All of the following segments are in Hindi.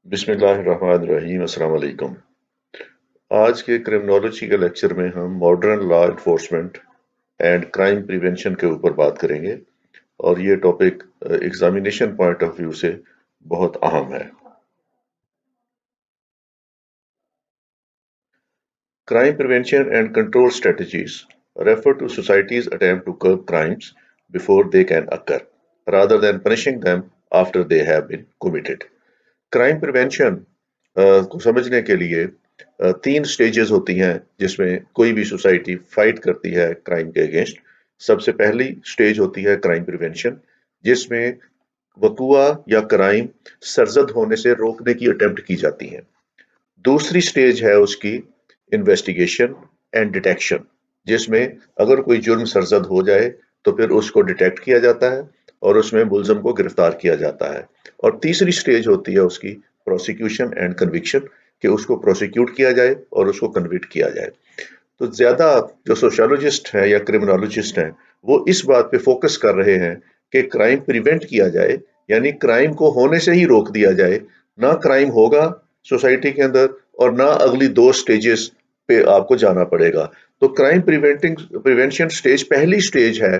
बिस्मिल्लाहिर्रहमानिर्रहीम अस्सलाम वालेकुम। आज के क्रिमिनोलॉजी के लेक्चर में हम modern law enforcement and crime prevention के ऊपर बात करेंगे और ये topic examination point of view से बहुत अहम है। Crime prevention and control strategies refer to society's attempt to curb crimes before they can occur, rather than punishing them after they have been committed. Crime prevention को समझने के लिए तीन स्टेजेस होती हैं जिसमें कोई भी सोसाइटी फाइट करती है क्राइम के अगेंस्ट। सबसे पहली स्टेज होती है क्राइम प्रिवेंशन, जिसमें वकुआ या क्राइम सरजद होने से रोकने की अटेम्प्ट की जाती है। दूसरी स्टेज है उसकी इन्वेस्टिगेशन एंड डिटेक्शन, जिसमें अगर कोई जुर्म सरजद हो जाए तो फिर उसको डिटेक्ट किया जाता है और उसमें मुलजम को गिरफ्तार किया जाता है। और तीसरी स्टेज होती है उसकी प्रोसिक्यूशन एंड कन्विक्शन, कि उसको प्रोसिक्यूट किया जाए और उसको कन्विक्ट किया जाए। तो ज्यादा जो सोशियोलॉजिस्ट हैं या क्रिमिनोलॉजिस्ट हैं वो इस बात पे फोकस कर रहे हैं कि क्राइम प्रिवेंट किया जाए, यानी क्राइम को होने से ही रोक दिया जाए। ना क्राइम होगा सोसाइटी के अंदर और ना अगली दो स्टेजेस पे आपको जाना पड़ेगा। तो क्राइम प्रिवेंटिंग प्रिवेंशन स्टेज पहली स्टेज है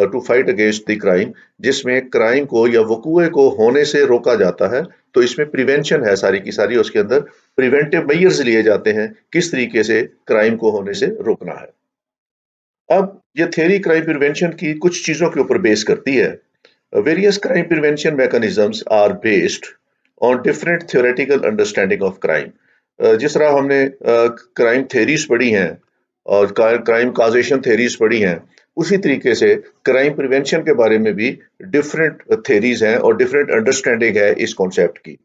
to fight against the crime, जिसमें क्राइम को या वकूए को होने से रोका जाता है। तो इसमें प्रिवेंशन है सारी की सारी, उसके अंदर प्रिवेंटिव मेजर्स लिए जाते हैं किस तरीके से क्राइम को होने से रोकना है। अब ये थ्योरी क्राइम प्रिवेंशन की कुछ चीजों के ऊपर बेस करती है। Various crime prevention mechanisms are based on different theoretical understanding of crime. जिस तरह हमने क्राइम थ्योरीज पढ़ी हैं और क्राइम काजेशन थ्योरीज पढ़ी हैं, उसी तरीके से क्राइम प्रिवेंशन के बारे में भी डिफरेंट थ्योरीज हैं और डिफरेंट अंडरस्टैंडिंग है इस कॉन्सेप्ट की।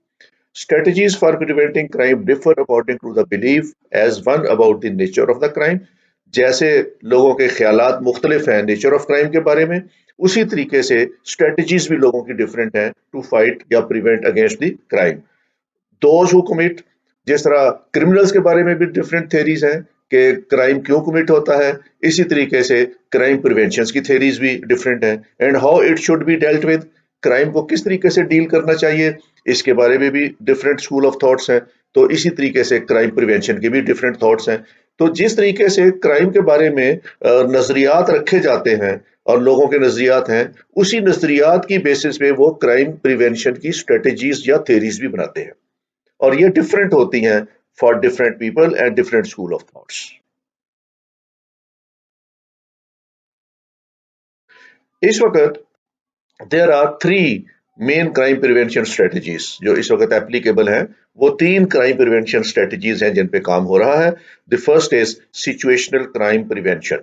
Strategies for preventing crime differ according to the belief as one about the nature of the crime। जैसे लोगों के ख्यालात मुख्तलिफ हैं नेचर ऑफ क्राइम के बारे में, उसी तरीके से स्ट्रेटजीज भी लोगों की डिफरेंट हैं टू फाइट या prevent against the crime. Those who commit, जिस तरह क्रिमिनल्स के बारे में भी डिफरेंट थेरीज हैं कि क्राइम क्यों कमिट होता है, इसी तरीके से क्राइम प्रिवेंशन की थेरीज भी डिफरेंट हैं। And how it should be dealt with, crime को किस तरीके से डील करना चाहिए, इसके बारे में भी डिफरेंट स्कूल ऑफ थॉट्स हैं। तो इसी तरीके से क्राइम प्रिवेंशन के भी डिफरेंट थॉट्स हैं। तो जिस तरीके से क्राइम के बारे में नजरियात रखे जाते हैं और लोगों के नजरियात हैं, उसी नजरियात की बेसिस पे वो क्राइम प्रिवेंशन की स्ट्रेटेजीज या थेरीज भी बनाते हैं और ये डिफरेंट होती हैं for different people and different school of thoughts. इस वक्त there are three main crime prevention strategies जो इस वक्त एप्लीकेबल हैं। वो तीन क्राइम प्रिवेंशन स्ट्रेटजीज हैं जिन पे काम हो रहा है। The first is situational crime prevention,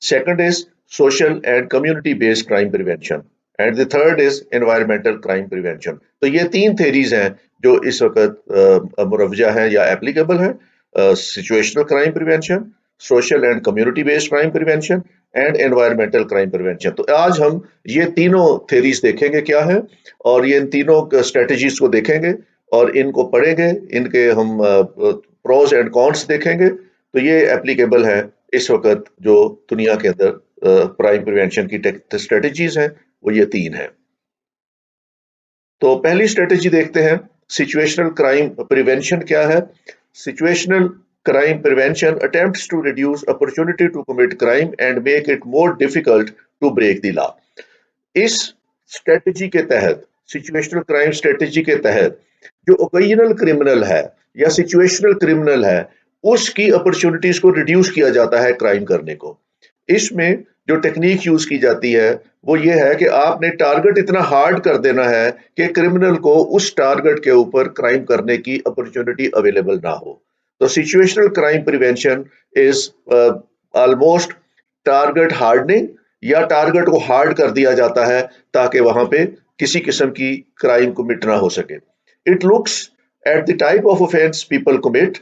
second is social and community based crime prevention and the third is environmental crime prevention. तो ये तीन थेरीज हैं जो इस वक्त मुरवजा हैं या एप्लीकेबल हैं। Situational crime prevention, social and community based crime prevention and environmental crime prevention. तो आज हम ये तीनों थेरीज देखेंगे क्या है, और ये इन तीनों स्ट्रेटजीज को देखेंगे और इनको पढ़ेंगे, इनके हम प्रोज एंड कॉन्स देखेंगे। तो ये एप्लीकेबल है इस वक्त जो दुनिया के अंदर क्राइम प्रिवेंशन की स्ट्रेटजीज हैं, वो ये तीन है। तो पहली स्ट्रेटेजी देखते हैं, सिचुएशनल क्राइम प्रिवेंशन क्या है। Situational crime prevention attempts to reduce opportunity to commit crime and make it more difficult to break the law। इस स्ट्रेटजी के तहत, सिचुएशनल क्राइम स्ट्रेटजी के तहत, जो ओकेजनल क्रिमिनल है या सिचुएशनल क्रिमिनल है, उसकी अपॉर्चुनिटीज को रिड्यूस किया जाता है क्राइम करने को। इसमें जो टेक्निक यूज की जाती है वो ये है कि आपने टारगेट इतना हार्ड कर देना है कि क्रिमिनल को उस टारगेट के ऊपर क्राइम करने की अपॉर्चुनिटी अवेलेबल ना हो। तो situational crime prevention is almost target hardening, या टारगेट को हार्ड कर दिया जाता है ताकि वहां पे किसी किस्म की क्राइम कमिट ना हो सके। It looks at the type of offence people commit,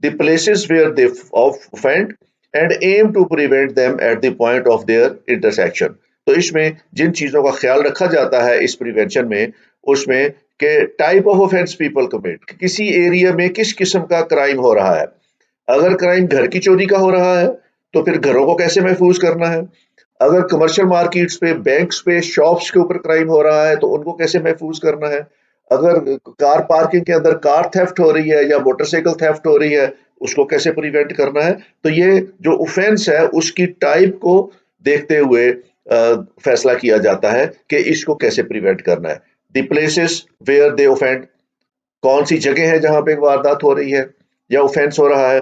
the places where they offend and aim to prevent them at the point of their intersection. तो इसमें जिन चीजों का ख्याल रखा जाता है इस प्रिवेंशन में, उसमें के type of offence people commit, किसी एरिया में किस किस्म का क्राइम हो रहा है। अगर क्राइम घर की चोरी का हो रहा है तो फिर घरों को कैसे महफूज करना है। अगर कमर्शियल मार्केट्स पे, बैंक्स पे, शॉप्स के ऊपर क्राइम हो रहा है तो उनको कैसे महफूज करना है। अगर कार पार्किंग के अंदर कार थेफ्ट हो रही है या मोटरसाइकिल थेफ्ट हो रही है, उसको कैसे प्रिवेंट करना है? तो ये जो ऑफेंस है उसकी टाइप को देखते हुए फैसला किया जाता है कि इसको कैसे प्रिवेंट करना है। The places where they offend, कौन सी जगह है जहां पे एक वारदात हो रही है या ऑफेंस हो रहा है।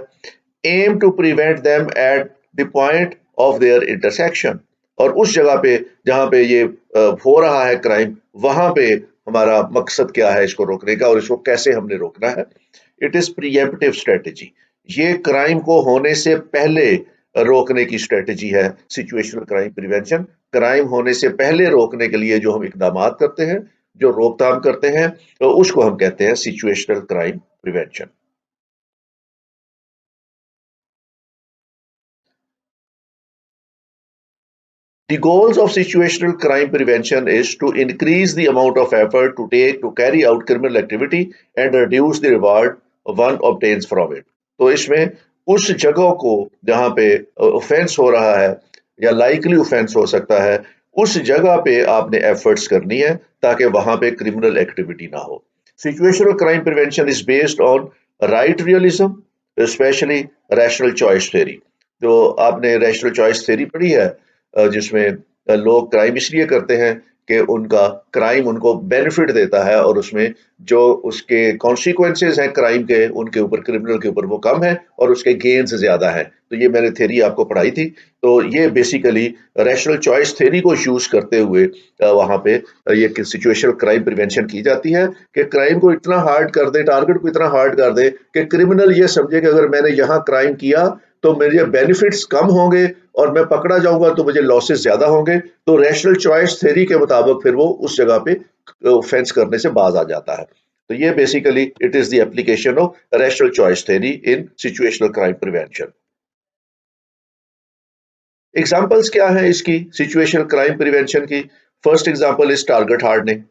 Aim to prevent them at the point of their intersection, और उस जगह पे जहां पे ये हो रहा है क्राइम, वहां पे हमारा मकसद क्या है इसको रोकने का और इसको कैसे हमने रोकना है। इट इज प्रिएम्प्टिव स्ट्रेटेजी, ये क्राइम को होने से पहले रोकने की स्ट्रेटेजी है सिचुएशनल क्राइम प्रिवेंशन। क्राइम होने से पहले रोकने के लिए जो हम इकदाम करते हैं, जो रोकथाम करते हैं, तो उसको हम कहते हैं situational crime prevention. The goals of situational crime prevention is to increase the amount of effort to take to carry out criminal activity and reduce the reward one obtains from it। तो इसमें उस जगह को जहां पे ऑफेंस हो रहा है या लाइकली ऑफेंस हो सकता है, उस जगह पे आपने एफर्ट्स करनी है ताकि वहां पे क्रिमिनल एक्टिविटी ना हो। Situational crime prevention is based on right realism, specially rational choice theory. तो आपने रैशनल चॉइस थ्योरी पढ़ी है, जिसमें लोग क्राइम इसलिए करते हैं कि उनका क्राइम उनको बेनिफिट देता है और उसमें जो उसके कॉन्सिक्वेंसेस हैं क्राइम के, उनके ऊपर, क्रिमिनल के ऊपर वो कम है और उसके गेन्स ज्यादा है। तो ये मैंने थ्योरी आपको पढ़ाई थी। तो ये बेसिकली रैशनल चॉइस थ्योरी को यूज करते हुए वहां पे ये सिचुएशनल क्राइम प्रिवेंशन की जाती है कि क्राइम को इतना हार्ड कर दे, टारगेट को इतना हार्ड कर दे कि क्रिमिनल ये समझे कि अगर मैंने यहाँ क्राइम किया तो मेरे बेनिफिट्स कम होंगे और मैं पकड़ा जाऊंगा तो मुझे लॉसेस ज्यादा होंगे। तो रैशनल चॉइस थ्योरी के मुताबिक फिर वो उस जगह पे ऑफेंस करने से बाज आ जाता है। तो ये basically it is the application of rational choice theory in situational crime prevention. Examples क्या है इसकी सिचुएशनल क्राइम प्रिवेंशन की? First example is target hardening,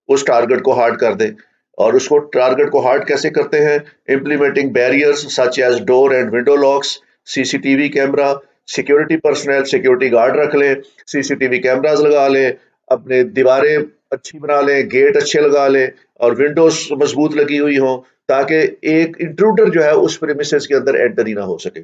उस टारगेट को हार्ड कर दे। और उसको टारगेट को हार्ड कैसे करते हैं? Implementing barriers such as door and window locks, CCTV camera, security personnel security guard रख लें, सीसीटीवी कैमरास लगा लें, अपने दीवारें अच्छी बना लें, गेट अच्छे लगा लें और विंडोज मजबूत लगी हुई हों, ताकि एक इंट्रूडर जो है उस प्रेमिसेस के अंदर एंटर ही ना हो सके।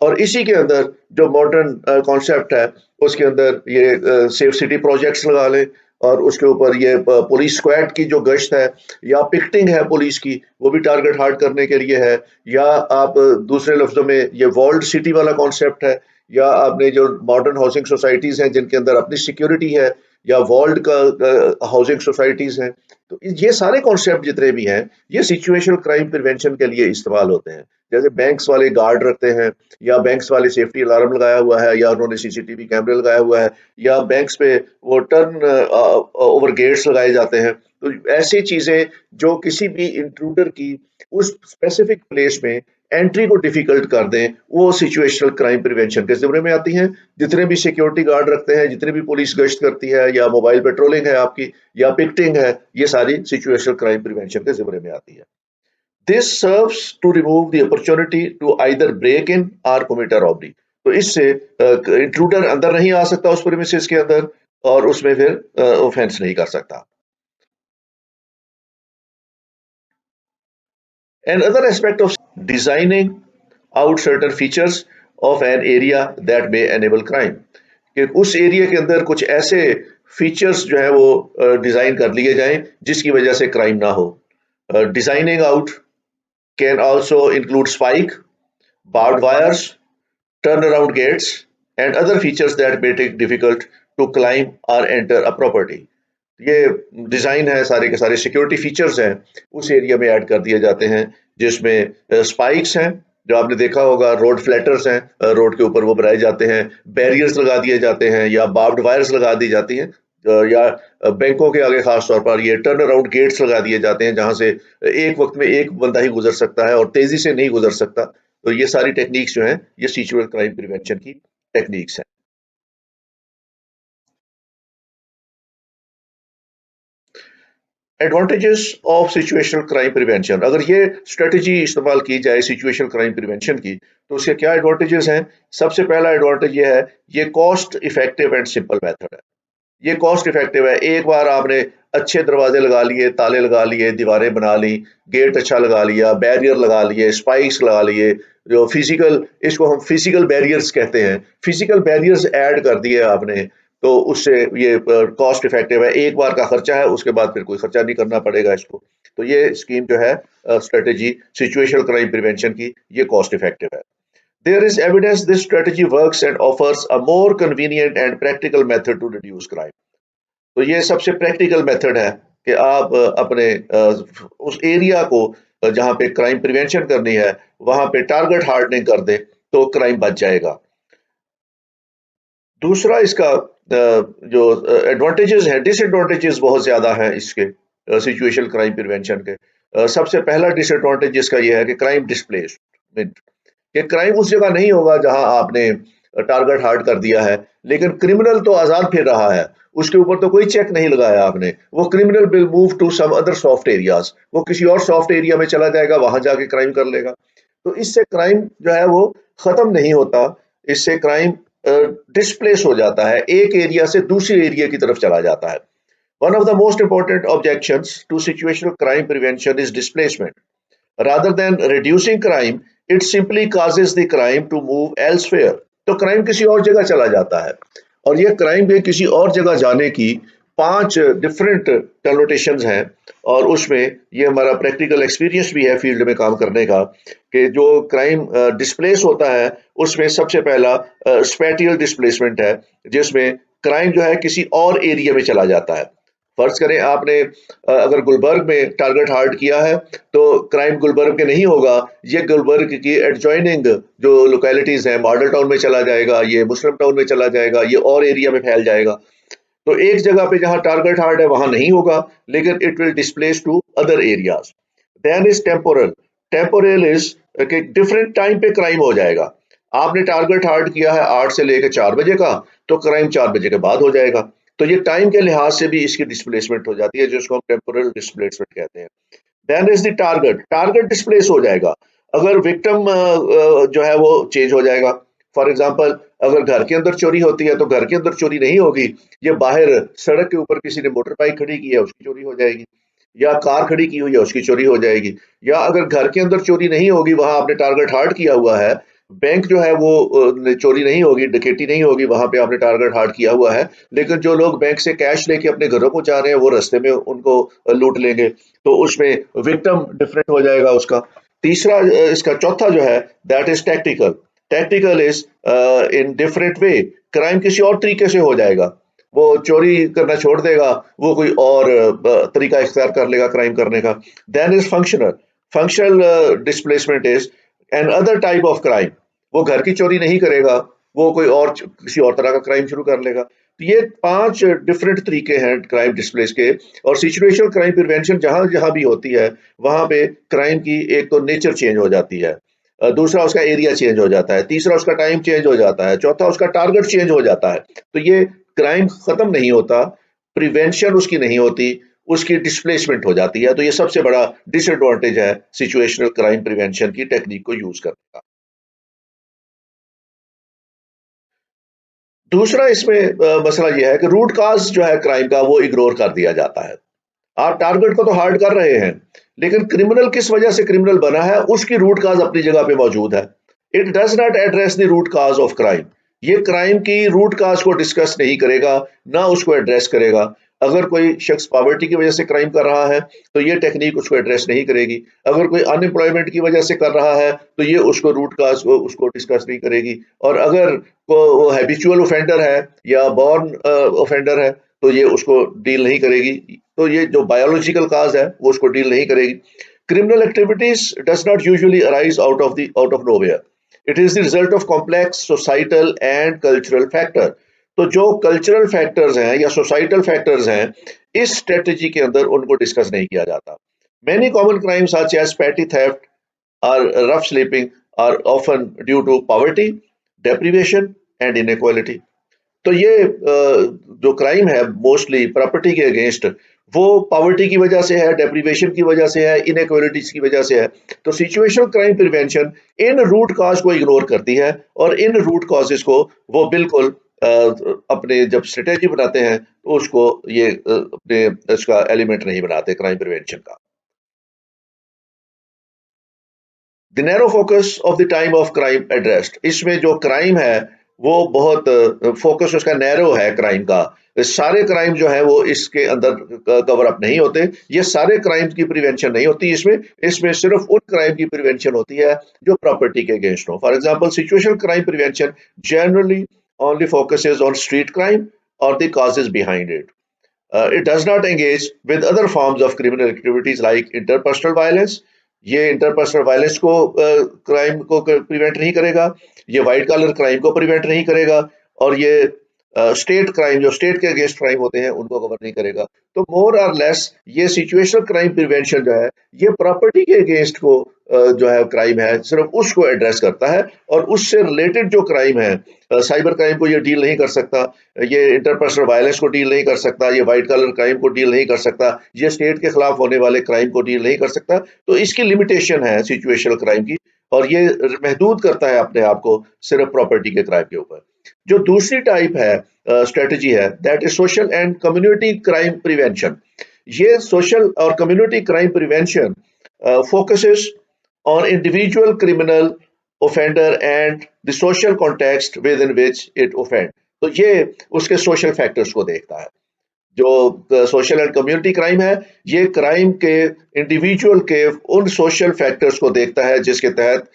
और इसी के अंदर जो मॉडर्न कॉन्सेप्ट है, उसके अंदर ये सेफ सिटी प्रोजेक्ट्स लगा लें और उसके ऊपर ये पुलिस स्क्वाड की जो गश्त है या पिकटिंग है पुलिस की, वो भी टारगेट हार्ड करने के लिए है। या आप दूसरे लफ्जों में ये वॉल्ड सिटी वाला कॉन्सेप्ट है, या आपने जो मॉडर्न हाउसिंग सोसाइटीज हैं जिनके अंदर अपनी सिक्योरिटी है, या वर्ल्ड का हाउसिंग सोसाइटीज हैं। तो ये सारे कॉन्सेप्ट जितने भी हैं, ये सिचुएशनल क्राइम प्रिवेंशन के लिए इस्तेमाल होते हैं। जैसे बैंक्स वाले गार्ड रखते हैं, या बैंक्स वाले सेफ्टी अलार्म लगाया हुआ है, या उन्होंने सीसीटीवी कैमरे लगाया हुआ है, या बैंक्स पे वो टर्न ओवर गेट्स लगाए जाते हैं। तो ऐसी चीजें जो किसी भी इंट्रूडर की उस स्पेसिफिक प्लेस में एंट्री को डिफिकल्ट कर दें, वो सिचुएशनल क्राइम प्रिवेंशन के जिम्मे में आती हैं। जितने भी सिक्योरिटी गार्ड रखते हैं, जितने भी पुलिस गश्त करती है, या मोबाइल पेट्रोलिंग है आपकी, या पिकटिंग है, ये सारी सिचुएशनल क्राइम प्रिवेंशन के जिम्मे में आती है। This serves to remove the opportunity to either break in or commit a robbery. तो इससे इंट्रूडर अंदर नहीं आ सकता उस प्रीमिसेस के अंदर और उसमें फिर ऑफेंस नहीं कर सकता। Another aspect of designing out certain features of an area that may enable crime, कि उस एरिया के अंदर कुछ ऐसे फीचर्स जो है वो डिजाइन कर लिए जाएं जिसकी वजह से क्राइम ना हो। Designing out can also include spike, barbed wires, turnaround gates, and other features that make it difficult to climb or enter a property। ये डिजाइन है, सारे के सारे सिक्योरिटी फीचर्स हैं, उस एरिया में ऐड कर दिए जाते हैं, जिसमें स्पाइक्स हैं, जो आपने देखा होगा, रोड फ्लैटर्स हैं, रोड के ऊपर वो बनाए जाते हैं, बैरियर्स लगा दिए जाते हैं, या बार्ब्ड वायर्स लगा दी जाती हैं, या बैंकों के आगे खास तौर पर ये टर्न अराउंड गेट्स लगा दिए जाते हैं जहां से एक वक्त में एक बंदा ही गुजर सकता है और तेजी से नहीं गुजर सकता। तो ये सारी टेक्निक्स जो हैं, ये सिचुएशनल क्राइम प्रिवेंशन की टेक्निक्स हैं। Advantages of situational crime prevention, अगर ये स्ट्रेटजी इस्तेमाल की जाए सिचुएशनल क्राइम प्रिवेंशन की, तो उसके क्या एडवांटेजेस हैं? सबसे पहला एडवांटेज ये है, ये cost effective and simple method है। ये कॉस्ट इफेक्टिव है। एक बार आपने अच्छे दरवाजे लगा लिए, ताले लगा लिए, दीवारें बना ली, गेट अच्छा लगा लिया, बैरियर लगा लिए, स्पाइक्स लगा लिए, जो फिजिकल, इसको हम फिजिकल बैरियर्स कहते हैं, फिजिकल बैरियर्स ऐड कर दिए आपने, तो उससे ये कॉस्ट इफेक्टिव है, एक बार का खर्चा है, उसके बाद फिर कोई खर्चा नहीं करना पड़ेगा इसको। तो ये स्कीम जो है, स्ट्रेटेजी सिचुएशनल क्राइम प्रिवेंशन की, ये कॉस्ट इफेक्टिव है। There is evidence this strategy works and offers a more convenient and practical method to reduce crime. तो ये सबसे प्रैक्टिकल मेथड है कि आप अपने उस एरिया को जहाँ पे क्राइम प्रिवेंशन करनी है, वहां पे टारगेट हार्डनिंग कर दे, तो क्राइम बच जाएगा। दूसरा इसका जो एडवांटेजेस है, डिसएडवांटेजेस बहुत ज्यादा हैं इसके सिचुएशनल क्राइम प्रिवेंशन के। सबसे पहला डिसएडवांटेज इसका ये है कि क्राइम डिस्प्लेसमेंट, कि क्राइम उस जगह नहीं होगा जहां आपने टारगेट हार्ड कर दिया है, लेकिन क्रिमिनल तो आजाद फिर रहा है, उसके ऊपर तो कोई चेक नहीं लगाया आपने, वो criminal will move to some other soft areas, वो किसी और सॉफ्ट एरिया में चला जाएगा, वहां जाके क्राइम कर लेगा। तो इससे क्राइम जो है वो खत्म नहीं होता, इससे क्राइम डिस्प्लेस हो जाता है, एक एरिया से दूसरे एरिया की तरफ चला जाता है। One of the most important objections to situational crime prevention is displacement. Rather than reducing crime, it simply causes the crime to move elsewhere. तो क्राइम किसी और जगह चला जाता है, और ये क्राइम के किसी और जगह जाने की 5 डिफरेंट कनोटेशंस हैं, और उसमें ये हमारा प्रैक्टिकल एक्सपीरियंस भी है फील्ड में काम करने का, कि जो क्राइम डिस्प्लेस होता है उसमें सबसे पहला स्पैटियल डिस्प्लेसमेंट है, जिसमें क्राइम जो है किसी और एरिया में चला जाता है। फर्ज करें आपने अगर गुलबर्ग में टारगेट हार्ड किया है, तो क्राइम गुलबर्ग के नहीं होगा, ये गुलबर्ग की एडजॉइनिंग जो लोकेलिटीज हैं, मॉडल टाउन में चला जाएगा, ये मुस्लिम टाउन में चला जाएगा, ये और एरिया में फैल जाएगा। तो एक जगह पे जहां टारगेट हार्ड है वहां नहीं होगा, लेकिन it will displace to other areas. Then is temporal. Temporal is कि डिफरेंट टाइम पे क्राइम हो जाएगा। आपने टारगेट हार्ड किया है 8 से लेकर 4 बजे का, तो क्राइम 4 बजे के बाद हो जाएगा। तो ये टाइम के लिहाज से भी इसकी डिस्प्लेसमेंट हो जाती है, जिसको हम टेम्पोरल डिस्प्लेसमेंट कहते हैं। Then is the target. Target displace हो जाएगा अगर विक्टिम जो है वो चेंज हो जाएगा। फॉर एग्जांपल, अगर घर के अंदर चोरी होती है तो घर के अंदर चोरी नहीं होगी, ये बाहर सड़क के ऊपर किसी ने मोटर बाइक खड़ी की है उसकी चोरी हो जाएगी, या कार खड़ी की हुई है उसकी चोरी हो जाएगी। या अगर घर के अंदर चोरी नहीं होगी, वहां आपने टारगेट हार्ड किया हुआ है, बैंक जो है वो चोरी नहीं होगी, डकैती नहीं होगी, वहां पे आपने टारगेट हार्ड किया हुआ है, लेकिन जो लोग बैंक से कैश लेके अपने घरों को जा रहे हैं वो रास्ते में उनको लूट लेंगे, तो उसमें विक्टिम डिफरेंट हो जाएगा उसका। तीसरा इसका चौथा जो है, that is tactical. Tactical is in different way, crime किसी और तरीके से हो जाएगा, वो चोरी करना छोड़ देगा, वो कोई और तरीका इख्तियार कर लेगा क्राइम करने का। Then is functional. Functional displacement is an other type of crime. वो घर की चोरी नहीं करेगा, वो कोई और किसी और तरह का क्राइम शुरू कर लेगा। तो ये 5 डिफरेंट तरीके हैं क्राइम डिस्प्लेस के। और सिचुएशनल क्राइम प्रिवेंशन जहां जहां भी होती है, वहां पे क्राइम की एक तो नेचर चेंज हो जाती है, दूसरा उसका एरिया चेंज हो जाता है, तीसरा उसका टाइम चेंज हो जाता है, चौथा उसका टारगेट चेंज हो जाता है। तो ये क्राइम खत्म नहीं होता, प्रिवेंशन उसकी नहीं होती, उसकी डिस्प्लेसमेंट हो जाती है। तो ये सबसे बड़ा डिसएडवांटेज है सिचुएशनल क्राइम प्रिवेंशन की टेक्निक को यूज करने का। दूसरा इसमें मसला यह है कि रूट काज जो है क्राइम का वो इग्नोर कर दिया जाता है। आप टारगेट को तो हार्ड कर रहे हैं, लेकिन क्रिमिनल किस वजह से क्रिमिनल बना है उसकी रूट काज अपनी जगह पे मौजूद है। It does not address the root cause of crime. ये क्राइम की रूट काज को डिस्कस नहीं करेगा, ना उसको एड्रेस करेगा। अगर कोई शख्स पॉवर्टी की वजह से क्राइम कर रहा है, तो ये टेक्निक उसको एड्रेस नहीं करेगी। अगर कोई अनएम्प्लॉयमेंट की वजह से कर रहा है, तो ये उसको रूट काज उसको डिस्कस नहीं करेगी। और अगर वो हैबिचुअल ऑफेंडर है या बॉर्न ऑफेंडर है, तो ये उसको डील नहीं करेगी। तो ये जो बायोलॉजिकल काज है वो उसको डील नहीं करेगी। Criminal activities does not usually arise out of nowhere. It is the result of complex societal and cultural factor. तो जो कल्चरल फैक्टर्स हैं या सोसाइटल फैक्टर्स हैं, इस स्ट्रेटेजी के अंदर उनको डिस्कस नहीं किया जाता। Many common crimes such as petty theft or rough sleeping are often due to poverty, deprivation and inequality. तो ये जो क्राइम है मोस्टली प्रॉपर्टी के अगेंस्ट, वो पॉवर्टी की वजह से है, डेप्रिवेशन की वजह से है, इनइक्वालिटीज की वजह से है। तो सिचुएशनल क्राइम प्रिवेंशन इन रूट कॉज को इग्नोर करती है, और इन रूट कॉजेस को वो बिल्कुल अपने जब स्ट्रेटेजी बनाते हैं उसको ये अपने इसका एलिमेंट नहीं बनाते क्राइम प्रिवेंशन का। The narrow focus of the time of crime addressed, इसमें जो क्राइम है वो बहुत फोकस उसका नैरो है क्राइम का। सारे क्राइम जो है वो इसके अंदर कवर अप नहीं होते, ये सारे क्राइम की प्रिवेंशन नहीं होती इसमें। इसमें सिर्फ उन क्राइम की प्रिवेंशन होती है जो प्रॉपर्टी के अगेंस्ट हो। For example situational crime prevention generally only focuses on street crime or the causes behind it. It does not engage with other forms of criminal activities like interpersonal violence. ये इंटरपर्सनल वायलेंस को क्राइम को प्रिवेंट नहीं करेगा, ये वाइट कॉलर क्राइम को प्रिवेंट नहीं करेगा, और ये स्टेट क्राइम जो स्टेट के अगेंस्ट क्राइम होते हैं उनको कवर नहीं करेगा। तो मोर और लेस ये सिचुएशनल क्राइम प्रिवेंशन जो है ये प्रॉपर्टी के अगेंस्ट को जो है क्राइम है सिर्फ उसको एड्रेस करता है, और उससे रिलेटेड जो क्राइम है साइबर क्राइम को ये डील नहीं कर सकता, ये इंटरपर्सनल वायलेंस को डील नहीं कर सकता, ये वाइट कॉलर क्राइम को डील नहीं कर सकता, ये स्टेट के खिलाफ होने वाले क्राइम को डील नहीं कर सकता। तो इसकी लिमिटेशन है सिचुएशनल क्राइम की, और ये महदूद करता है अपने आप को सिर्फ प्रॉपर्टी के क्राइम के ऊपर। जो दूसरी टाइप है स्ट्रेटजी है that is social and community crime prevention. ये सोशल और community crime prevention focuses on individual criminal offender and the social context within which it offend। तो ये उसके सोशल फैक्टर्स को देखता है। जो सोशल एंड कम्युनिटी क्राइम है ये क्राइम के इंडिविजुअल के उन सोशल फैक्टर्स को देखता है जिसके तहत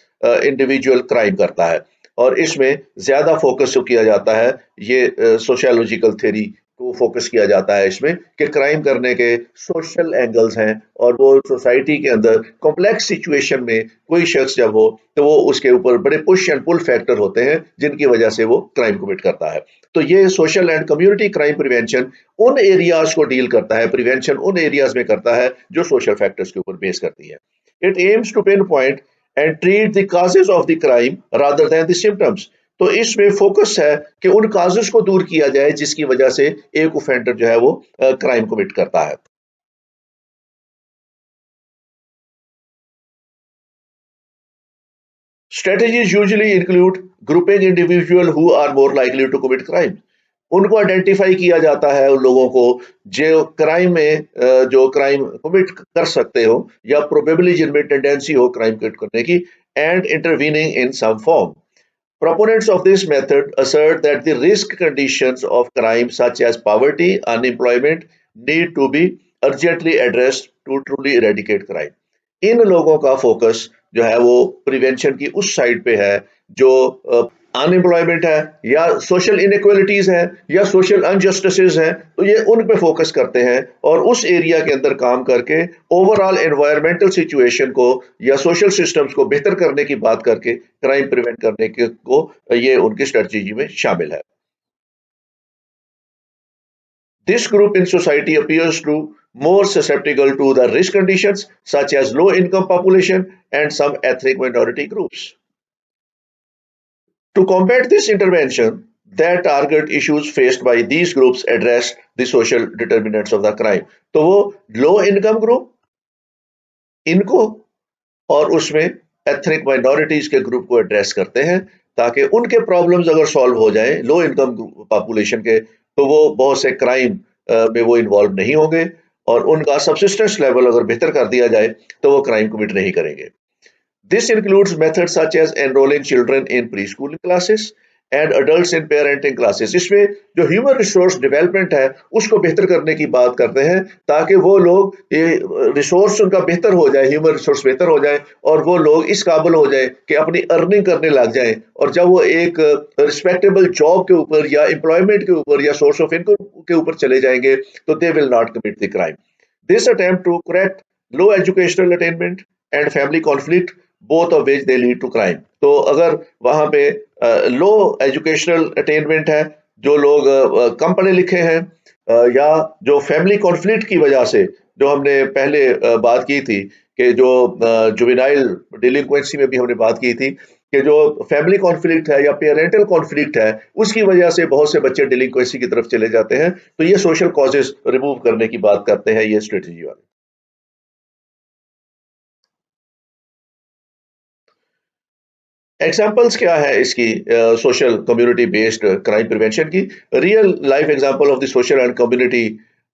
इंडिविजुअल क्राइम करता है, और इसमें ज्यादा फोकस किया जाता है, ये सोशियोलॉजिकल थ्योरी को फोकस किया जाता है इसमें कि क्राइम करने के सोशल एंगल्स हैं, और वो सोसाइटी के अंदर कॉम्प्लेक्स सिचुएशन में कोई शख्स जब हो तो वो उसके ऊपर बड़े पुश एंड पुल फैक्टर होते हैं जिनकी वजह से वो क्राइम कमिट करता है। तो ये social and community crime prevention उन एरियाज को डील करता है, प्रिवेंशन उन एरियाज में करता है जो सोशल फैक्टर्स के ऊपर बेस करती है। It aims to pinpoint and treat the causes of the crime rather than the symptoms. तो इसमें फोकस है कि उन काजेज को दूर किया जाए जिसकी वजह से एक ऑफेंडर जो है वो क्राइम कमिट करता है। Strategies usually include grouping individual who are more likely to commit crime। उनको आइडेंटिफाई किया जाता है उन लोगों को जो क्राइम में जो क्राइम कमिट कर सकते हो या प्रोबेबली जिनमें टेंडेंसी हो क्राइम कमिट करने की, and intervening in some form. Proponents of this method assert that the risk conditions of crime such as poverty, unemployment need to be urgently addressed to truly eradicate crime। इन लोगों का फोकस जो है वो प्रिवेंशन की उस साइड पे है जो अनएम्प्लॉयमेंट है या सोशल इनइक्वालिटीज है या सोशल अनजस्टिसेस हैं, तो ये उन पे फोकस करते हैं और उस एरिया के अंदर काम करके ओवरऑल एनवायरमेंटल सिचुएशन को या सोशल सिस्टम्स को बेहतर करने की बात करके क्राइम प्रिवेंट करने के को ये उनकी स्ट्रेटजी में शामिल है। This group in society appears to more susceptible to the risk conditions such as low income population and some ethnic minority groups। To combat this intervention, that target issues faced by these groups address the social determinants of the crime। तो वो लो इनकम ग्रुप इनको और उसमें एथनिक माइनॉरिटीज के ग्रुप को एड्रेस करते हैं ताकि उनके प्रॉब्लम्स अगर सॉल्व हो जाए लो इनकम पॉपुलेशन के, तो वो बहुत से क्राइम में वो इन्वॉल्व नहीं होंगे, और उनका सबसिस्टेंस लेवल अगर बेहतर कर दिया जाए तो वो क्राइम कमिट नहीं करेंगे। This includes methods such as enrolling children in preschool classes and adults in parenting classes। इसमें जो ह्यूमन रिसोर्स डेवलपमेंट है उसको बेहतर करने की बात करते हैं ताकि वो लोग रिसोर्स उनका बेहतर हो जाए, ह्यूमन रिसोर्स बेहतर हो जाए और वो लोग इस काबिल हो जाए कि अपनी अर्निंग करने लग जाएं, और जब वो एक रिस्पेक्टेबल जॉब के ऊपर या एम्प्लॉयमेंट के ऊपर या सोर्स ऑफ इनकम के ऊपर चले जाएंगे तो they will not commit the crime. This attempt to correct low educational attainment and family conflict both of which they lead to crime. तो अगर वहां पे लो एजुकेशनल अटेनमेंट है, जो लोग कम पढ़े लिखे हैं, या जो फैमिली कॉन्फ्लिक्ट की वजह से जो हमने पहले बात की थी कि जो जुवेनाइल डिलिंक्वेंसी में भी हमने बात की थी कि जो फैमिली कॉन्फ्लिक्ट है या पेरेंटल कॉन्फ्लिक्ट है उसकी वजह से बहुत से बच्चे डिलिंक्वेंसी की तरफ चले जाते हैं, तो ये सोशल कॉजेस रिमूव करने की बात करते हैं ये स्ट्रेटजी वाले। एग्जाम्पल्स क्या है इसकी social community based crime prevention की? Real life example of the social and community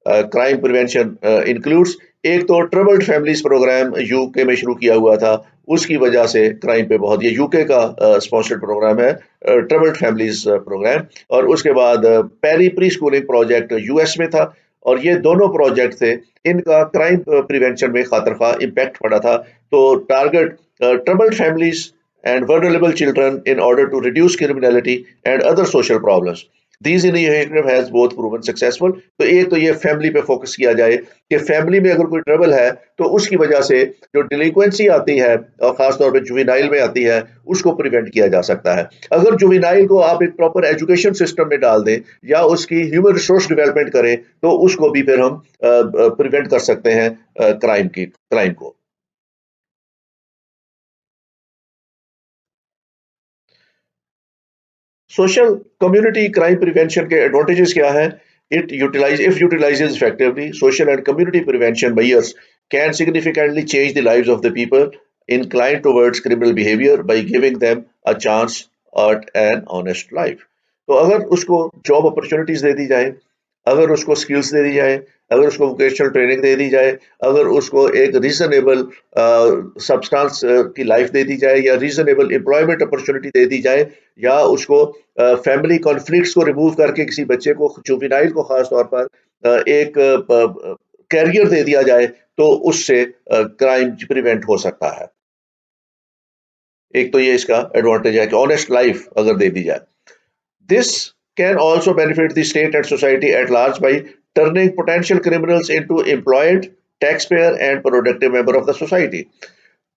crime prevention includes, एक तो ट्रबल्ड फैमिलीज प्रोग्राम यूके में शुरू किया हुआ था, उसकी वजह से क्राइम पे बहुत, ये यूके का स्पॉन्सर्ड प्रोग्राम है, ट्रबल्ड फैमिलीज प्रोग्राम। और उसके बाद Perry preschooling project US में था, और ये दोनों प्रोजेक्ट थे, इनका क्राइम प्रिवेंशन में खातरखा इम्पैक्ट पड़ा था। तो target troubled families and vulnerable children in order to reduce criminality and other social problems. These initiative has both proven successful। तो एक तो ये फैमिली पे फोकस किया जाए कि फैमिली में अगर कोई ट्रबल है तो उसकी वजह से जो डिलिक्वेंसी आती है और खासतौर पे जुवेनाइल में आती है, उसको प्रिवेंट किया जा सकता है। अगर जुवेनाइल को आप एक प्रॉपर एजुकेशन सिस्टम में डाल दें या उसकी ह्यूमन रिसोर्स डेवलपमेंट करें, तो उसको भी फिर हम प्रिवेंट कर सकते हैं क्राइम को। सोशल कम्युनिटी क्राइम प्रिवेंशन के एडवांटेजेस क्या है? If utilizes effectively, social and community prevention measures can significantly change the lives of the people inclined towards criminal behavior by giving them a chance at an honest life। तो अगर उसको जॉब अपॉर्चुनिटीज दे दी जाए, अगर उसको स्किल्स दे दी जाए, अगर उसको वोकेशनल ट्रेनिंग दे दी जाए, अगर उसको एक रीजनेबल सब्सटेंस की लाइफ दे दी जाए, या रीजनेबल एम्प्लॉयमेंट अपॉर्चुनिटी दे दी जाए, या उसको फैमिली कॉन्फ्लिक्ट्स को रिमूव करके किसी बच्चे को, जुवेनाइल को खास तौर पर एक कैरियर दे दिया जाए, तो उससे क्राइम प्रिवेंट हो सकता है। एक तो ये इसका एडवांटेज है कि ऑनेस्ट लाइफ अगर दे दी जाए। This can also benefit the state and society at large by turning potential criminals into employed, taxpayer and productive member of the society।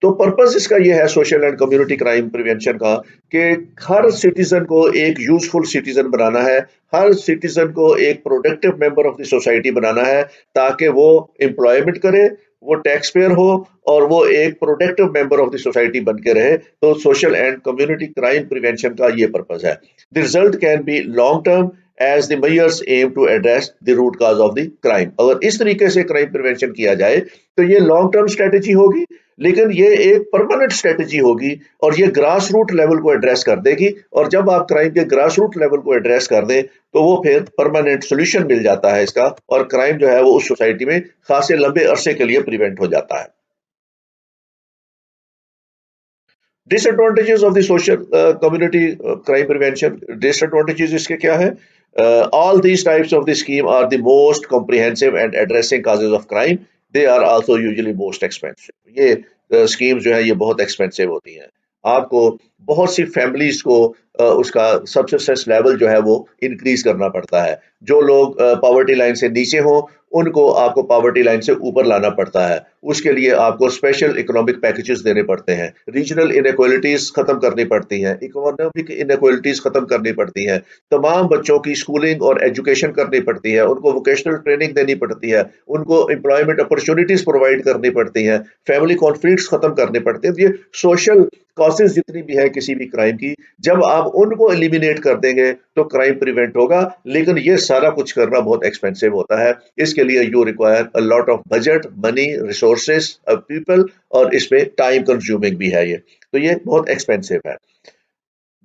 तो पर्पस इसका ये है social and community crime prevention का, कि हर सिटीजन को एक यूजफुल सिटीजन बनाना है, हर सिटीजन को एक productive member of the society बनाना है, ताकि वो एम्प्लॉयमेंट करे, वो टैक्स पेयर हो, और वो एक productive member of the society बन के रहे। तो social and community crime prevention का ये पर्पस है। The result can be long term as the measures aim to address the root cause of the crime. अगर इस तरीके से क्राइम प्रिवेंशन किया जाए तो ये लॉन्ग टर्म स्ट्रेटेजी होगी, लेकिन ये एक परमानेंट स्ट्रेटेजी होगी, और ये ग्रास रूट लेवल को एड्रेस कर देगी। और जब आप क्राइम के ग्रास रूट लेवल को एड्रेस कर दें, तो वो फिर परमानेंट सोल्यूशन मिल जाता है इसका, और क्राइम जो है वो उस सोसाइटी में खासे लंबे अरसे के लिए प्रिवेंट हो जाता है। Disadvantages of the social community crime prevention, disadvantages इसके क्या है? All these types of the scheme are the most comprehensive and addressing causes of crime, they are also usually most expensive. ये स्कीम्स जो है ये बहुत एक्सपेंसिव होती हैं। आपको बहुत सी फैमिलीज को उसका सब्सिस्टेंस लेवल जो है वो इंक्रीज करना पड़ता है। जो लोग पॉवर्टी लाइन से नीचे हों, उनको आपको पॉवर्टी लाइन से ऊपर लाना पड़ता है। उसके लिए आपको स्पेशल इकोनॉमिक पैकेजेस देने पड़ते हैं, रीजनल इनइक्वालिटीज खत्म करनी पड़ती हैं, इकोनॉमिक इनइक्वालिटीज खत्म करनी पड़ती हैं, तमाम बच्चों की स्कूलिंग और एजुकेशन करनी पड़ती है, उनको वोकेशनल ट्रेनिंग देनी पड़ती है, उनको एम्प्लॉयमेंट अपॉर्चुनिटीज प्रोवाइड करनी पड़ती हैं, फैमिली कॉन्फ्लिक्ट्स खत्म करने पड़ते हैं। ये सोशल कॉजेज जितनी भी है किसी भी क्राइम की, जब आप उनको एलिमिनेट कर देंगे तो क्राइम प्रिवेंट होगा। लेकिन ये सारा कुछ करना बहुत एक्सपेंसिव होता है। इसके लिए you require a lot of budget, money, resources, people, और इसमें टाइम कंज्यूमिंग भी है ये, तो ये बहुत एक्सपेंसिव है।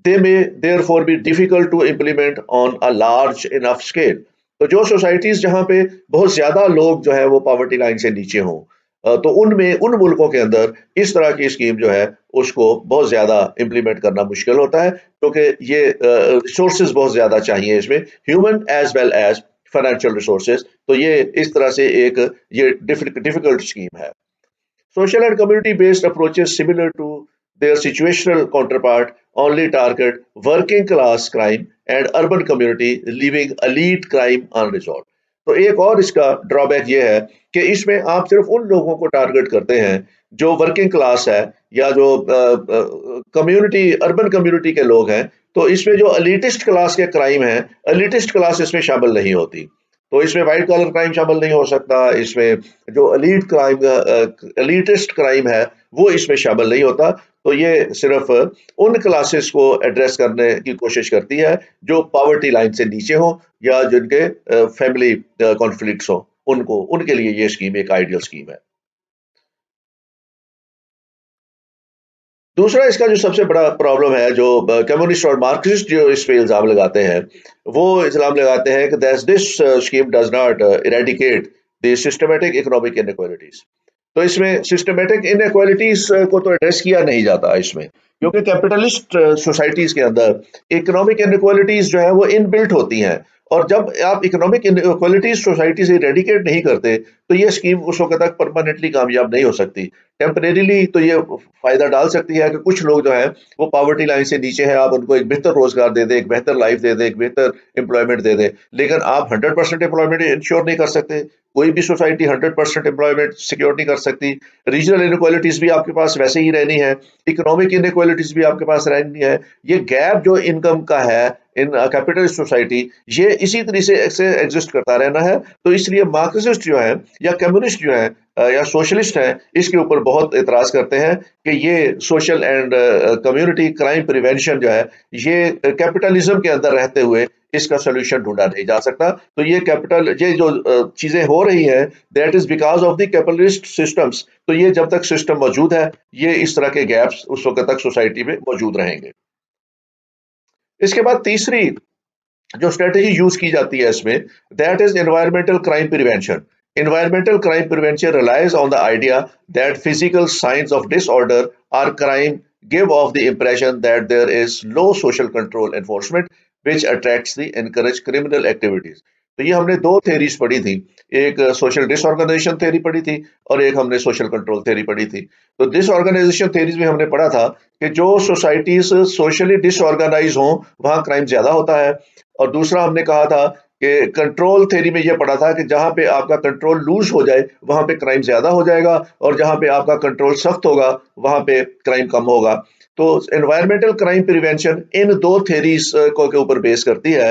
They may therefore be difficult to implement on a large enough scale। तो जो सोसाइटीज जहां पे बहुत ज्यादा लोग जो है वो पॉवर्टी लाइन से नीचे हों, तो उनमें, उन मुल्कों के अंदर इस तरह की स्कीम जो है उसको बहुत ज्यादा इम्प्लीमेंट करना मुश्किल होता है, क्योंकि ये रिसोर्सेज बहुत ज्यादा चाहिए इसमें, human as well as financial resources. तो ये इस तरह से एक ये डिफिकल्ट स्कीम है। Social and community-based approaches similar to their situational counterpart only target working class crime and urban community, leaving elite crime unresolved। तो एक और इसका ड्रॉबैक ये है कि इसमें आप सिर्फ उन लोगों को टारगेट करते हैं जो वर्किंग क्लास है, या जो कम्युनिटी, अर्बन कम्युनिटी के लोग हैं। तो इसमें जो एलिटिस्ट क्लास के क्राइम है, एलिटिस्ट क्लास इसमें शामिल नहीं होती। तो इसमें व्हाइट कॉलर क्राइम शामिल नहीं हो सकता, इसमें जो एलिटिस्ट क्राइम है वो इसमें शामिल नहीं होता। तो ये सिर्फ उन क्लासेस को एड्रेस करने की कोशिश करती है जो पॉवर्टी लाइन से नीचे हो, या जिनके फैमिली कॉन्फ्लिक्ट्स हो, उनको, उनके लिए ये स्कीम एक आइडियल स्कीम है। दूसरा इसका जो सबसे बड़ा प्रॉब्लम है, जो कम्युनिस्ट और मार्क्सिस्ट जो इस पे इल्जाम लगाते हैं, वो इल्जाम लगाते हैं कि this scheme does not eradicate the systematic economic inequalities. तो इसमें सिस्टमेटिक इनइक्वालिटीज को तो एड्रेस किया नहीं जाता इसमें, क्योंकि कैपिटलिस्ट सोसाइटीज के अंदर इकोनॉमिक इनइक्वालिटीज जो है वो इनबिल्ट होती हैं। और जब आप इकोनॉमिक इनइक्वालिटीज सोसाइटी से इरेडिकेट नहीं करते, तो ये स्कीम उस वक्त तक परमानेंटली कामयाब नहीं हो सकती। टेम्परेरीली तो ये फायदा डाल सकती है कि कुछ लोग जो है वो पॉवर्टी लाइन से नीचे है, आप उनको एक बेहतर रोजगार दे दें, एक बेहतर लाइफ दे दें, एक बेहतर एम्प्लॉयमेंट दे दें, लेकिन आप 100% एम्प्लॉयमेंट इंश्योर नहीं कर सकते। कोई भी सोसाइटी 100% एम्प्लॉयमेंट सिक्योर नहीं कर सकती। रीजनल इनक्वालिटीज भी आपके पास वैसे ही रहनी है, इकोनॉमिक इनक्वालिटीज भी आपके पास रहनी है। ये गैप जो इनकम का है इन कैपिटलिस्ट सोसाइटी, ये इसी तरीके से एग्जिस्ट करता रहना है। तो इसलिए मार्क्सिस्ट जो है या कम्युनिस्ट जो है या सोशलिस्ट है, इसके ऊपर बहुत एतराज करते हैं कि ये social and community crime prevention जो है, ये कैपिटलिज्म के अंदर रहते हुए इसका सोल्यूशन ढूंढा नहीं जा सकता। तो ये जो चीजें हो रही है, that is because of the capitalist systems. तो ये जब तक सिस्टम मौजूद है, ये इस तरह के गैप्स उस वक्त तक सोसाइटी में मौजूद रहेंगे। इसके बाद तीसरी जो स्ट्रेटेजी यूज की जाती है इसमें, that is environmental crime prevention. Environmental crime prevention relies on the idea that physical signs of disorder or crime give off the impression that there is low social control enforcement which attracts the encourage criminal activities। तो ये हमने दो थेरीज पढ़ी थी, एक सोशल डिसऑर्गेनाइजेशन थ्योरी पढ़ी थी और एक हमने सोशल कंट्रोल थ्योरी पढ़ी थी। तो डिसऑर्गेनाइजेशन थ्योरीज में हमने पढ़ा था कि जो सोसाइटीज सोशली डिसऑर्गेनाइज हों वहां क्राइम ज्यादा होता है। और दूसरा हमने कहा था कि कंट्रोल थ्योरी में ये पढ़ा था कि जहां पे आपका कंट्रोल लूज हो जाए वहां पे क्राइम ज्यादा हो जाएगा, और जहां पे आपका कंट्रोल सख्त होगा वहां पे क्राइम कम होगा। तो एनवायरमेंटल क्राइम प्रिवेंशन इन दो थ्योरीज को के ऊपर बेस करती है।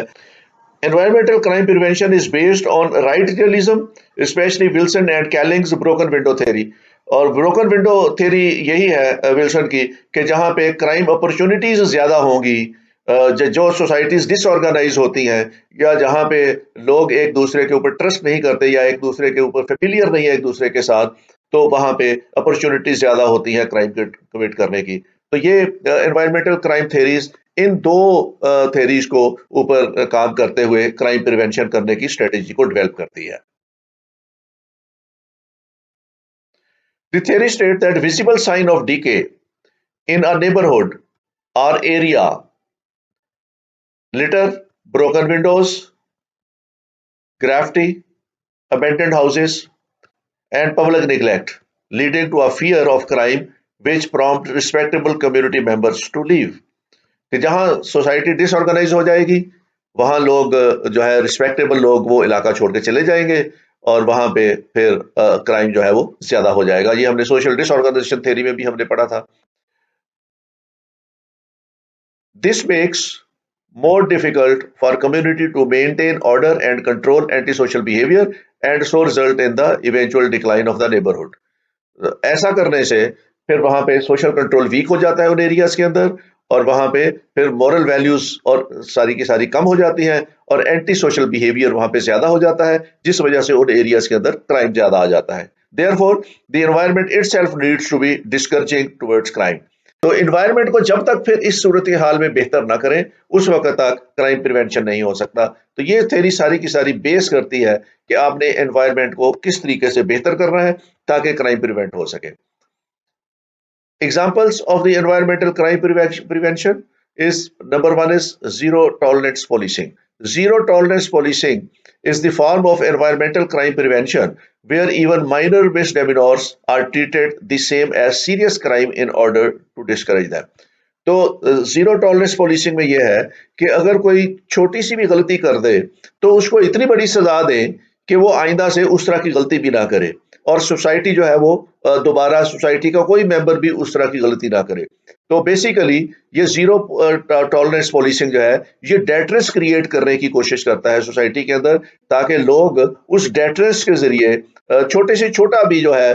Environmental crime prevention is based on right realism, specially Wilson and Kelling's broken window theory. और ब्रोकन विंडो थ्योरी यही है विल्सन की, कि जहां पे क्राइम अपॉर्चुनिटीज ज्यादा होंगी, जो सोसाइटीज डिसऑर्गेनाइज होती हैं, या जहां पे लोग एक दूसरे के ऊपर ट्रस्ट नहीं करते या एक दूसरे के ऊपर फेमिलियर नहीं है एक दूसरे के साथ, तो वहां पे अपॉर्चुनिटीज ज्यादा होती हैं क्राइम कमिट करने की। तो ये एनवायरमेंटल क्राइम थेरीज इन दो थेरीज को ऊपर काम करते हुए क्राइम प्रिवेंशन करने की स्ट्रेटेजी को डेवलप करती है। The theory states that visible sign of decay in a neighborhood or area, litter, broken windows, graffiti, abandoned houses, and public neglect, leading to a fear of crime which prompt respectable community members to leave। कि जहां सोसाइटी डिसऑर्गेनाइज हो जाएगी वहां लोग जो है रिस्पेक्टेबल लोग वो इलाका छोड़ के चले जाएंगे, और वहां पे फिर क्राइम जो है वो ज्यादा हो जाएगा। ये हमने सोशल डिसऑर्गेनाइजेशन थ्योरी में भी हमने पढ़ा था। This makes more difficult for community to maintain order and control antisocial behavior and so result in the eventual decline of the neighborhood। ऐसा करने से फिर वहां पे सोशल कंट्रोल वीक हो जाता है उन एरियाज के अंदर, और वहां पे फिर मॉरल वैल्यूज और सारी की सारी कम हो जाती हैं, और एंटी सोशल बिहेवियर वहां पे ज्यादा हो जाता है, जिस वजह से उन एरियाज के अंदर क्राइम ज्यादा आ जाता है। Therefore, the environment itself needs to be discouraging towards crime। तो इन्वायरमेंट को जब तक फिर इस सूरत हाल में बेहतर ना करें, उस वक्त तक क्राइम प्रिवेंशन नहीं हो सकता। तो ये थ्योरी सारी की सारी बेस करती है कि आपने एनवायरमेंट को किस तरीके से बेहतर करना है ताकि क्राइम प्रिवेंट हो सके। Examples of the environmental crime prevention is number one is zero tolerance policing. Zero tolerance policing is the form of environmental crime prevention where even minor misdemeanors are treated the same as serious crime in order to discourage them। तो जीरो टॉलरेंस पॉलिसिंग में यह है कि अगर कोई छोटी सी भी गलती कर दे तो उसको इतनी बड़ी सजा दें कि वो आइंदा से उस तरह की गलती भी ना करे, और सोसाइटी जो है वो दोबारा सोसाइटी का कोई मेंबर भी उस तरह की गलती ना करे। तो बेसिकली ये जीरो टॉलरेंस पॉलिसिंग जो है, ये डेटरेंस क्रिएट करने की कोशिश करता है सोसाइटी के अंदर, ताकि लोग उस डेटरेंस के जरिए छोटे से छोटा भी जो है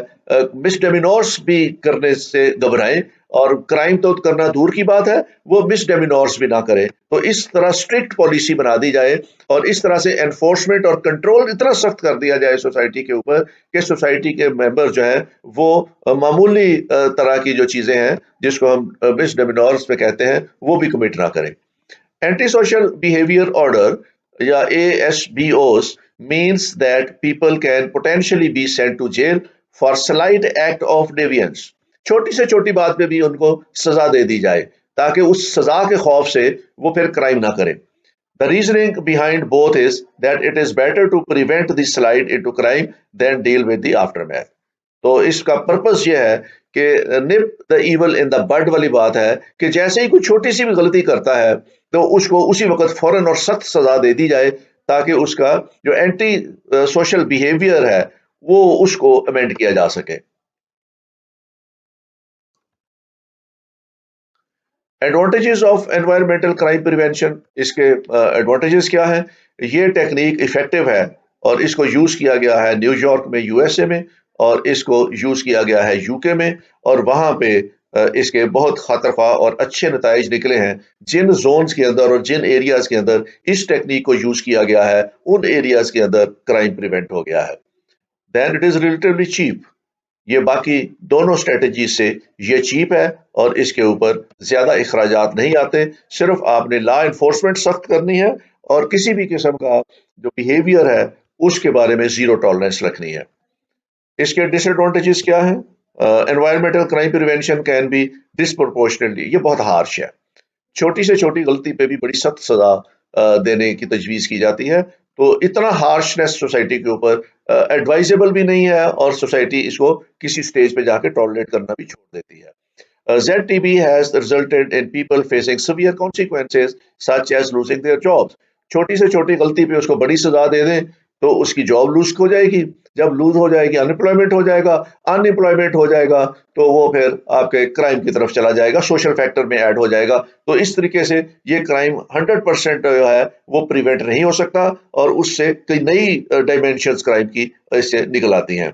मिसडेमिनोर्स भी करने से घबराएं, और क्राइम तो करना दूर की बात है, वो मिसडेमिनोर्स भी ना करे। तो इस तरह स्ट्रिक्ट पॉलिसी बना दी जाए और इस तरह से एनफोर्समेंट और कंट्रोल इतना सख्त कर दिया जाए सोसाइटी के ऊपर कि सोसाइटी के मेंबर जो है वो मामूली तरह की जो चीजें हैं जिसको हम मिसडेमिनोर्स में कहते हैं वो भी कमिट ना करें। एंटी सोशल बिहेवियर ऑर्डर या ASBOs means that people can potentially be sent to jail for slight act of deviance। छोटी से छोटी बात पे भी उनको सजा दे दी जाए ताकि उस सजा के खौफ से वो फिर क्राइम ना करें। The reasoning behind both is that it is better to prevent the slide into crime than deal with the aftermath। तो इसका पर्पस ये है कि nip the evil in the bud वाली बात है कि जैसे ही कोई छोटी सी भी गलती करता है तो उसको उसी वक्त फौरन और सख्त सजा दे दी जाए ताकि उसका जो एंटी सोशल बिहेवियर है वो उसको अमेंड किया जा सके। Advantages of environmental crime prevention, इसके एडवांटेजेस क्या हैं? ये टेक्निक इफेक्टिव है और इसको यूज किया गया है न्यूयॉर्क में USA में, और इसको यूज किया गया है UK में, और वहां पे इसके बहुत खातरखा और अच्छे नताइज निकले हैं। जिन जोन्स के अंदर और जिन एरियाज के अंदर इस टेक्निक को यूज किया गया है उन एरियाज के अंदर क्राइम प्रिवेंट हो गया है। Then it is relatively cheap. ये बाकी दोनों स्ट्रेटजी से ये चीप है और इसके ऊपर ज्यादा अखराजात नहीं आते। सिर्फ आपने लॉ इन्फोर्समेंट सख्त करनी है और किसी भी किस्म का जो बिहेवियर है उसके बारे में जीरो टॉलरेंस रखनी है। इसके डिसएडवांटेजेस क्या है? Environmental crime prevention can be disproportionately, ये बहुत हार्श है। छोटी से छोटी गलती पे भी बड़ी सख्त सजा देने की तजवीज की जाती है। तो इतना हार्शनेस सोसाइटी के ऊपर एडवाइजेबल भी नहीं है और सोसाइटी इसको किसी स्टेज पे जाके टॉलरेट करना भी छोड़ देती है। ZTB has resulted in people facing severe consequences such as losing their jobs। छोटी से छोटी गलती पे उसको बड़ी सजा दे दें तो उसकी जॉब लूज हो जाएगी। जब लूज हो जाएगी अनएम्प्लॉयमेंट हो जाएगा, अनएम्प्लॉयमेंट हो जाएगा तो वो फिर आपके क्राइम की तरफ चला जाएगा, सोशल फैक्टर में ऐड हो जाएगा। तो इस तरीके से ये क्राइम 100% जो है वो प्रिवेंट नहीं हो सकता और उससे कई नई डायमेंशंस क्राइम की इससे निकल आती हैं।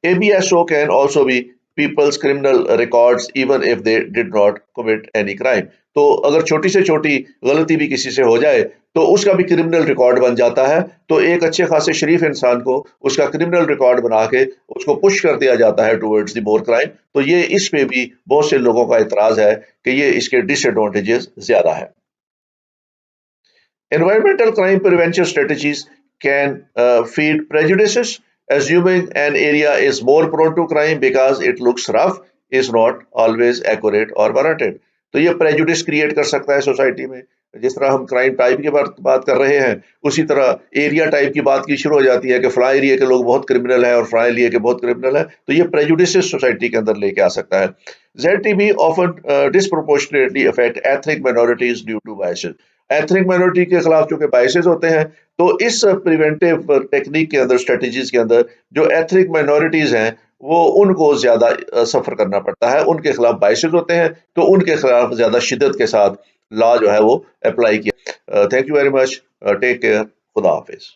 ABSO can also be people's criminal records even if they did not commit any crime। तो अगर छोटी से छोटी गलती भी किसी से हो जाए तो उसका भी क्रिमिनल रिकॉर्ड बन जाता है। तो एक अच्छे खासे शरीफ इंसान को उसका क्रिमिनल रिकॉर्ड बना के उसको पुश कर दिया जाता है टुवर्ड्स द मोर क्राइम। तो ये इस पे भी बहुत से लोगों का इतराज है कि ये इसके डिसएडवांटेजेस ज्यादा है। Environmental crime prevention strategies can feed prejudices, assuming an area is more prone to crime because it looks rough is not always accurate or warranted। तो ये prejudice create कर सकता है सोसाइटी में। जिस तरह हम क्राइम टाइप की बात कर रहे हैं उसी तरह एरिया टाइप की बात की शुरू हो जाती है कि फला एरिया के लोग बहुत क्रिमिनल हैं और फला एरिया के बहुत क्रिमिनल हैं। तो ये prejudices सोसाइटी के अंदर लेके आ सकता है। ZTB often disproportionately affect ethnic minorities due to biases। Ethnic minority के खिलाफ चूंकि बाइसेस होते हैं तो इस प्रिवेंटिव टेक्निक के अंदर स्ट्रेटजीज के अंदर जो एथनिक माइनॉरिटीज हैं वो उनको ज्यादा सफर करना पड़ता है, उनके खिलाफ बाइसेस होते हैं तो उनके खिलाफ ज्यादा शिद्दत के साथ लॉ जो है वो अप्लाई किया। Thank you very much, take care, खुदा हाफिज।